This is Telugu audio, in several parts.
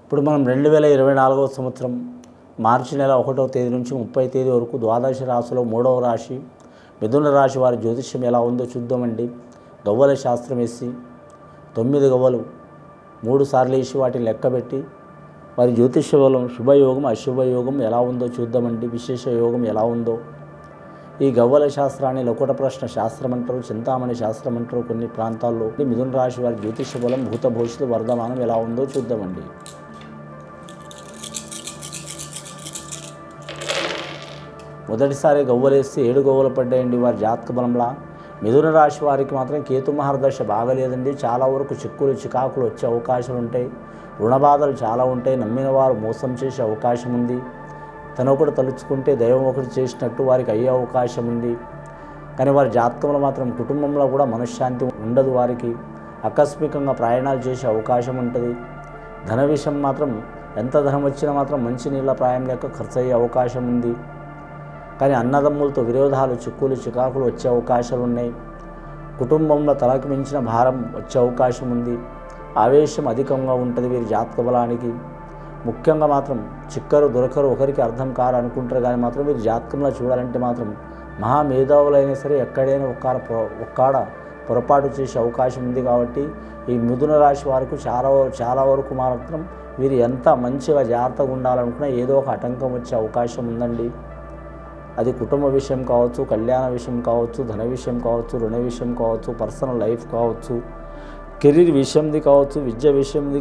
ఇప్పుడు మనం 2024వ సంవత్సరం మార్చి నెల 1వ తేదీ నుంచి 30వ తేదీ వరకు ద్వాదశ రాశిలో 3వ రాశి మిథున రాశి వారి జ్యోతిష్యం ఎలా ఉందో చూద్దామండి. గవ్వల శాస్త్రం వేసి 9 గవ్వలు 3 సార్లు వేసి వాటిని లెక్కబెట్టి వారి జ్యోతిష్య బలం శుభయోగం అశుభయోగం ఎలా ఉందో చూద్దామండి. విశేష యోగం ఎలా ఉందో ఈ గవ్వల శాస్త్రాన్ని లకుట ప్రశ్న శాస్త్రం అంటారు, చింతామణి శాస్త్రం అంటారు. కొన్ని ప్రాంతాల్లో మిథున రాశి వారి జ్యోతిష్య బలం భూత భవిష్యత్తు వర్ధమానం ఎలా ఉందో చూద్దామండి. మొదటిసారి గవ్వలేస్తే 7 గవ్వలు పడ్డాయండి వారి జాతక బలంలా. మిథున రాశి వారికి మాత్రం కేతు మహర్దశ బాగలేదండి. చాలా వరకు చిక్కులు చికాకులు వచ్చే అవకాశాలు ఉంటాయి. రుణబాధలు చాలా ఉంటాయి. నమ్మిన వారు మోసం చేసే అవకాశం ఉంది. తనొకటి తలుచుకుంటే దైవం ఒకటి చేసినట్టు వారికి అయ్యే అవకాశం ఉంది. కానీ వారి జాతకంలో మాత్రం కుటుంబంలో కూడా మనశ్శాంతి ఉండదు. వారికి ఆకస్మికంగా ప్రయాణాలు చేసే అవకాశం ఉంటుంది. ధన విషయం మాత్రం ఎంత ధనం వచ్చినా మాత్రం మంచి నీళ్ళ ప్రాయం లేక ఖర్చు అయ్యే అవకాశం ఉంది. కానీ అన్నదమ్ములతో విరోధాలు చిక్కులు చికాకులు వచ్చే అవకాశాలు ఉన్నాయి. కుటుంబంలో తలకు మించిన భారం వచ్చే అవకాశం ఉంది. ఆవేశం అధికంగా ఉంటుంది వీరి జాతక బలానికి. ముఖ్యంగా మాత్రం చిక్కరు దొరకరు, ఒకరికి అర్థం కారు అనుకుంటారు. కానీ మాత్రం వీరి జాతకంలో చూడాలంటే మాత్రం మహామేధావులైనా సరే ఎక్కడైనా ఒక్కడ పొరపాటు చేసే అవకాశం ఉంది. కాబట్టి ఈ మిథున రాశి వారికి చాలా వరకు మాత్రం వీరు ఎంత మంచిగా జాగ్రత్తగా ఉండాలనుకున్నా ఏదో ఒక ఆటంకం వచ్చే అవకాశం ఉందండి. అది కుటుంబ విషయం కావచ్చు, కళ్యాణ విషయం కావచ్చు, ధన విషయం కావచ్చు, రుణ విషయం కావచ్చు, పర్సనల్ లైఫ్ కావచ్చు, కెరీర్ విషయంది కావచ్చు, విద్య విషయంది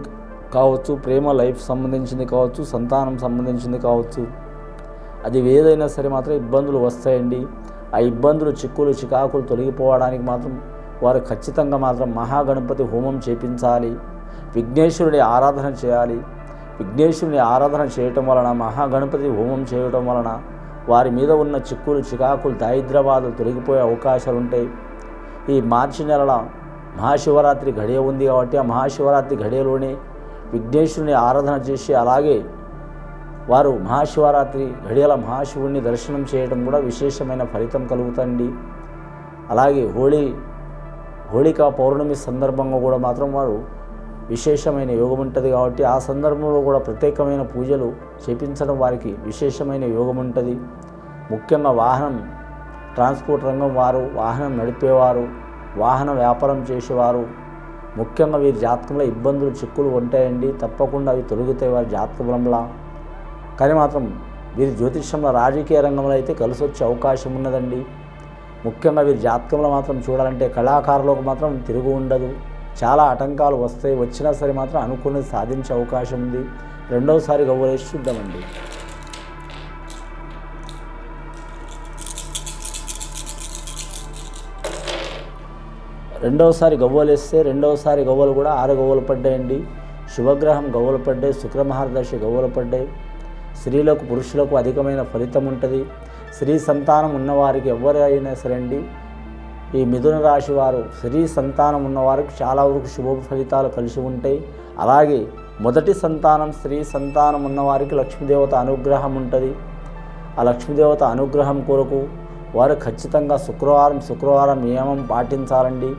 కావచ్చు, ప్రేమ లైఫ్ సంబంధించింది కావచ్చు, సంతానం సంబంధించింది కావచ్చు. అది ఏదైనా సరే మాత్రం ఇబ్బందులు వస్తాయండి. ఆ ఇబ్బందులు చిక్కులు చికాకులు తొలగిపోవడానికి మాత్రం వారు ఖచ్చితంగా మాత్రం మహాగణపతి హోమం చేపించాలి. విఘ్నేశ్వరుడి ఆరాధన చేయాలి. విఘ్నేశ్వరుని ఆరాధన చేయటం వలన, మహాగణపతి హోమం చేయటం వలన వారి మీద ఉన్న చిక్కులు చికాకులు దారిద్ర్యబాధలు తొలగిపోయే అవకాశాలు ఉంటాయి. ఈ మార్చి నెలల మహాశివరాత్రి గడియ ఉంది కాబట్టి ఆ మహాశివరాత్రి గడియలోనే విఘ్నేశ్వరుని ఆరాధన చేసి అలాగే వారు మహాశివరాత్రి గడియల మహాశివుడిని దర్శనం చేయడం కూడా విశేషమైన ఫలితం కలుగుతుంది. అలాగే హోళికా పౌర్ణమి సందర్భంగా కూడా మాత్రం వారు విశేషమైన యోగం ఉంటుంది. కాబట్టి ఆ సందర్భంలో కూడా ప్రత్యేకమైన పూజలు చేపించడం వారికి విశేషమైన యోగం ఉంటుంది. ముఖ్యంగా వాహనం ట్రాన్స్పోర్ట్ రంగం వారు, వాహనం నడిపేవారు, వాహన వ్యాపారం చేసేవారు, ముఖ్యంగా వీరి జాతకంలో ఇబ్బందులు చిక్కులు ఉంటాయండి. తప్పకుండా అవి తొలగుతాయి వారి జాతక బలంలా. కానీ మాత్రం వీరి జ్యోతిష్యంలో రాజకీయ రంగంలో అయితే కలిసి వచ్చే అవకాశం ఉన్నదండి. ముఖ్యంగా వీరి జాతకంలో మాత్రం చూడాలంటే కళాకారులకు మాత్రం తిరుగు ఉండదు. చాలా ఆటంకాలు వస్తాయి. వచ్చినా సరే మాత్రం అనుకున్నది సాధించే అవకాశం ఉంది. రెండవసారి గవ్వలేసి చూద్దామండి. రెండవసారి గవ్వలు కూడా 6 గవ్వలు పడ్డాయండి. శుభగ్రహం గవ్వలు పడ్డాయి. శుక్రమహర్దశ గవ్వలు పడ్డాయి. స్త్రీలకు పురుషులకు అధికమైన ఫలితం ఉంటుంది. స్త్రీ సంతానం ఉన్నవారికి ఎవరైనా సరే అండి, ఈ మిథున రాశి వారు స్త్రీ సంతానం ఉన్నవారికి చాలా వరకు శుభ ఫలితాలు కలిసి ఉంటాయి. అలాగే మొదటి సంతానం స్త్రీ సంతానం ఉన్నవారికి లక్ష్మీదేవత అనుగ్రహం ఉంటుంది. ఆ లక్ష్మీదేవత అనుగ్రహం కొరకు వారు ఖచ్చితంగా శుక్రవారం నియమం పాటించాలండి.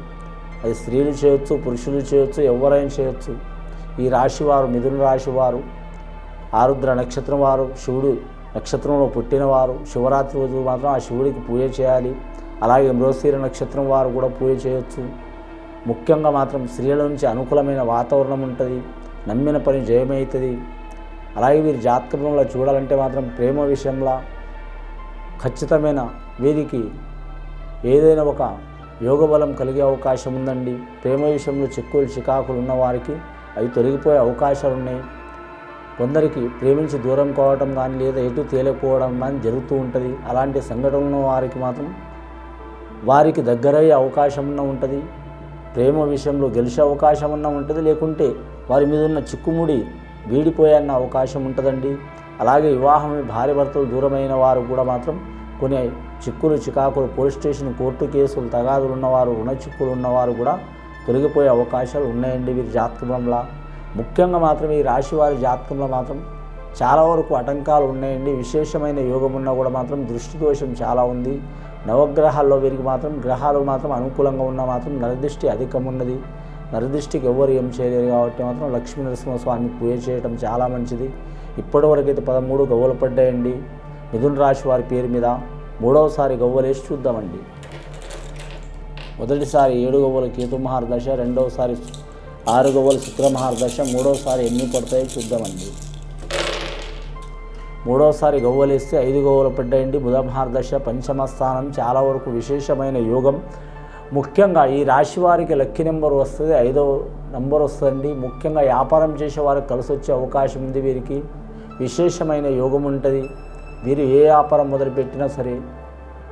అది స్త్రీలు చేయొచ్చు, పురుషులు చేయొచ్చు, ఎవరైనా చేయొచ్చు. ఈ రాశివారు మిథున రాశి వారు ఆరుద్ర నక్షత్రం వారు, శివుడు నక్షత్రంలో పుట్టినవారు శివరాత్రి రోజు మాత్రం ఆ శివుడికి పూజ చేయాలి. అలాగే మృగశిర నక్షత్రం వారు కూడా పూజ చేయొచ్చు. ముఖ్యంగా మాత్రం స్త్రీల నుంచి అనుకూలమైన వాతావరణం ఉంటుంది. నమ్మిన పని జయమవుతుంది. అలాగే వీరి జాతకంలో చూడాలంటే మాత్రం ప్రేమ విషయంలో ఖచ్చితమైన వీరికి ఏదైనా ఒక యోగ బలం కలిగే అవకాశం ఉందండి. ప్రేమ విషయంలో చిక్కులు చికాకులు ఉన్నవారికి అవి తొలగిపోయే అవకాశాలు ఉన్నాయి. కొందరికి ప్రేమించి దూరం కావడం కానీ లేదా ఎటు తేలిపోవడం కానీ జరుగుతూ ఉంటుంది. అలాంటి సంఘటనలు వారికి మాత్రం వారికి దగ్గరయ్యే అవకాశం ఉంటుంది. ప్రేమ విషయంలో గెలిచే అవకాశం ఉంటుంది. లేకుంటే వారి మీద ఉన్న చిక్కుముడి వీడిపోయన్న అవకాశం ఉంటుందండి. అలాగే వివాహమే భార్య భర్తలు దూరమైన వారు కూడా మాత్రం కొన్ని చిక్కులు చికాకులు, పోలీస్ స్టేషన్ కోర్టు కేసులు తగాదులు ఉన్నవారు, రుణ చిక్కులు ఉన్నవారు కూడా తొలగిపోయే అవకాశాలు ఉన్నాయండి వీరి జాతకంలో. ముఖ్యంగా మాత్రం ఈ రాశి వారి జాతకంలో మాత్రం చాలా వరకు ఆటంకాలు ఉన్నాయండి. విశేషమైన యోగం ఉన్నా కూడా మాత్రం దృష్టి దోషం చాలా ఉంది. నవగ్రహాల్లో వీరికి మాత్రం గ్రహాలు మాత్రం అనుకూలంగా ఉన్నా మాత్రం నరదృష్టి అధికం ఉన్నది. నరదిష్టికి ఎవరు ఏం చేయలేరు కాబట్టి మాత్రం లక్ష్మీ నరసింహస్వామి పూజ చేయడం చాలా మంచిది. ఇప్పటివరకు అయితే 13 గవ్వలు పడ్డాయండి మిథున రాశి వారి పేరు మీద. మూడవసారి గవ్వలేసి చూద్దామండి. మొదటిసారి 7 గవ్వలు కేతు మహారదశ, రెండవసారి 6 గవ్వలు శుక్ర మహారదశ, మూడవసారి ఎన్ని పడతాయో చూద్దామండి. మూడవసారి గవ్వలేస్తే 5 గవ్వలు పడ్డాయండి బుధ మహారదశ, పంచమ స్థానం. చాలా వరకు విశేషమైన యోగం. ముఖ్యంగా ఈ రాశి వారికి లక్కీ నెంబర్ వస్తుంది, 5వ నెంబర్ వస్తుందండి. ముఖ్యంగా వ్యాపారం చేసే వారికి కలిసి వచ్చే అవకాశం ఉంది. వీరికి విశేషమైన యోగం ఉంటుంది. వీరు ఏ వ్యాపారం మొదలుపెట్టినా సరే,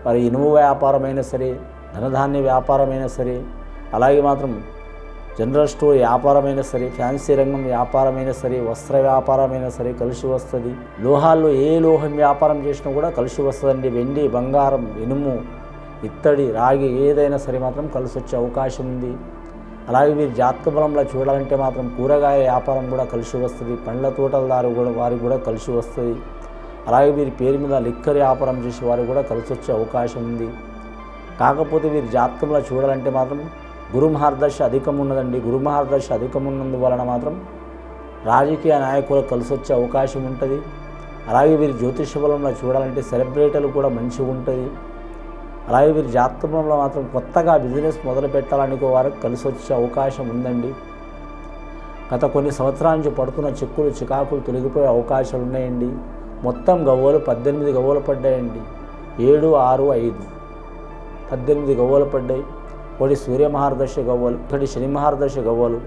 మరి ఇనుము వ్యాపారమైనా సరే, ధనధాన్య వ్యాపారమైనా సరే, అలాగే మాత్రం జనరల్ స్టోర్ వ్యాపారమైనా సరే, ఫ్యాన్సీ రంగం వ్యాపారమైనా సరే, వస్త్ర వ్యాపారమైనా సరే కలిసి వస్తుంది. లోహాల్లో ఏ లోహం వ్యాపారం చేసినా కూడా కలిసి వస్తుందండి. వెండి, బంగారం, ఇనుము, ఇత్తడి, రాగి ఏదైనా సరే మాత్రం కలిసి వచ్చే అవకాశం ఉంది. అలాగే వీరి జాతక బలంలో చూడాలంటే మాత్రం కూరగాయ వ్యాపారం కూడా కలిసి వస్తుంది. పండ్ల తోటలదారు కూడా వారికి కూడా కలిసి వస్తుంది. అలాగే వీరి పేరు మీద లిక్కర్ వ్యాపారం చేసే వారికి కూడా కలిసి వచ్చే అవకాశం ఉంది. కాకపోతే వీరి జాతకంలో చూడాలంటే మాత్రం గురు మహారదశ అధికం ఉన్నదండి. గురు మహారదశ అధికం ఉన్నందువలన మాత్రం రాజకీయ నాయకులకు కలిసి వచ్చే అవకాశం ఉంటుంది. అలాగే వీరి జ్యోతిష బలంలో చూడాలంటే సెలబ్రిటీలు కూడా మంచిగా ఉంటుంది. అలాగే వీరి జాతకంలో మాత్రం కొత్తగా బిజినెస్ మొదలు పెట్టాలనుకో వారికి కలిసి వచ్చే అవకాశం ఉందండి. గత కొన్ని సంవత్సరాల నుంచి పడుతున్న చిక్కులు చికాకులు తొలగిపోయే అవకాశాలు ఉన్నాయండి. మొత్తం గవ్వలు 18 గవ్వలు పడ్డాయండి. 7, 6, 5 18 గవ్వలు పడ్డాయి. ఒకటి సూర్య మహారదశ గవ్వలు, ఒకటి శని మహారదశ గవ్వలు.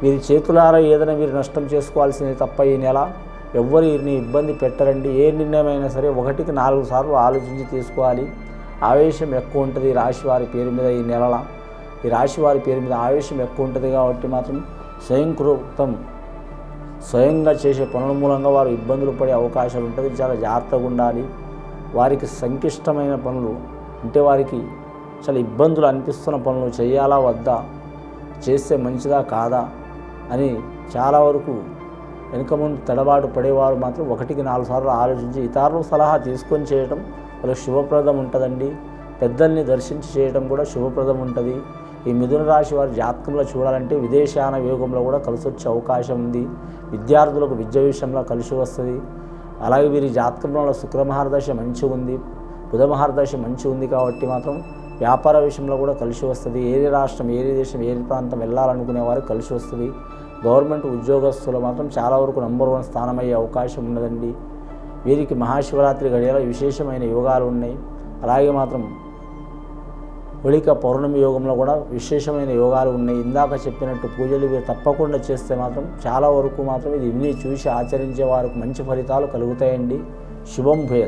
వీరి చేతులారా ఏదైనా మీరు నష్టం చేసుకోవాల్సింది తప్ప ఈ నెల ఎవ్వరు వీరిని ఇబ్బంది పెట్టరండి. ఏ నిర్ణయం అయినా సరే 1కి 4 సార్లు ఆలోచించి తీసుకోవాలి. ఆవేశం ఎక్కువ ఉంటుంది రాశి వారి పేరు మీద. ఈ నెలల ఈ రాశి వారి పేరు మీద ఆవేశం ఎక్కువ ఉంటుంది కాబట్టి మాత్రం స్వయంగా చేసే పనుల మూలంగా వారు ఇబ్బందులు పడే అవకాశాలు ఉంటుంది. చాలా జాగ్రత్తగా ఉండాలి. వారికి సంక్లిష్టమైన పనులు అంటే వారికి చాలా ఇబ్బందులు అనిపిస్తున్న పనులు చేయాలా వద్దా, చేస్తే మంచిదా కాదా అని చాలా వరకు వెనుక ముందు తడబాటు పడేవారు మాత్రం 1కి 4 సార్లు ఆలోచించి ఇతరుల సలహా తీసుకొని చేయడం వాళ్ళకి శుభప్రదం ఉంటుందండి. పెద్దల్ని దర్శించి చేయడం కూడా శుభప్రదం ఉంటుంది. ఈ మిథున రాశి వారి జాతకంలో చూడాలంటే విదేశాన యోగంలో కూడా కలిసి వచ్చే అవకాశం ఉంది. విద్యార్థులకు విద్య విషయంలో కలిసి వస్తుంది. అలాగే వీరి జాతకంలో శుక్ర మహారదశ మంచిగా ఉంది, బుధ మహారదశ మంచిగా ఉంది కాబట్టి మాత్రం వ్యాపార విషయంలో కూడా కలిసి వస్తుంది. ఏ రాష్ట్రం, ఏ దేశం, ఏ ప్రాంతం వెళ్ళాలనుకునే వారికి కలిసి వస్తుంది. గవర్నమెంట్ ఉద్యోగస్తులు మాత్రం చాలా వరకు నంబర్ 1 స్థానం అయ్యే అవకాశం ఉన్నదండి. వీరికి మహాశివరాత్రి గడియలో విశేషమైన యోగాలు ఉన్నాయి. అలాగే మాత్రం ఒళిక పౌర్ణమి యోగంలో కూడా విశేషమైన యోగాలు ఉన్నాయి. ఇందాక చెప్పినట్టు పూజలు వీరు తప్పకుండా చేస్తే మాత్రం చాలా వరకు మాత్రం ఇది విని చూసి ఆచరించే వారికి మంచి ఫలితాలు కలుగుతాయండి. శుభం భూయత్.